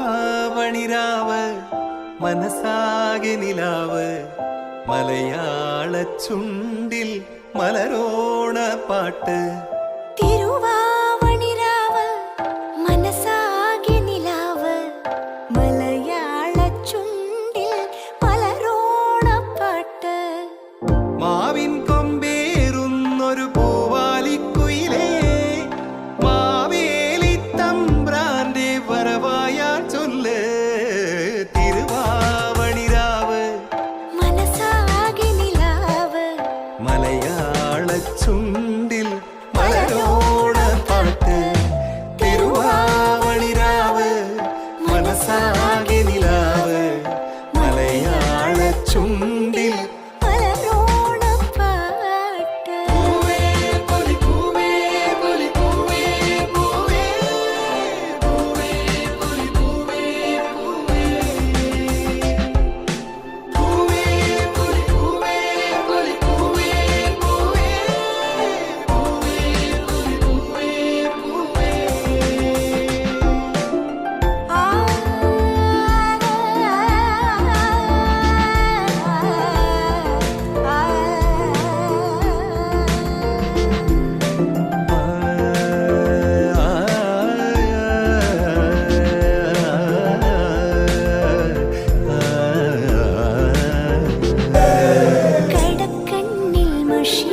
തിരുവാവണിരാവ് മനസാകെ നിലാവ് മലയാള ചുണ്ടിൽ മലരോണ പാട്ട്. തിരുവാവണിരാവ് മനസാകെ നിലാവ് മലയാള ചുണ്ടിൽ മലരോണ പാട്ട്. മാവിൻ കൊമ്പേറുന്നൊരു പൂവാലിക്കുയിലേ മാവേലി തമ്പ്രാന്റെ വരവായാൽ ചൊല്ല്. തിരുവാവണിരാവ് മനസാകെ നിലാവ് മലയാള ചുണ്ടിൽ മലരോണ പാട്ട്. തിരുവാവണിരാവ് മനസാകെ നിലാവ് മലയാള ചുണ്ടിൽ മലരോണ പാട്ട്. പൂവേ പൊലി പൂവേ പൊലി പൂവേ പൂവേ പൂവേ പൊലി പൂവേ പൂവേ പൂവേ പൊലി പൂവേ പൊലി പൂവേ പൂവേ പൂവേ പൊലി പൂവേ പൂവേ. ആ കടക്കണ്ണിൽ മഷി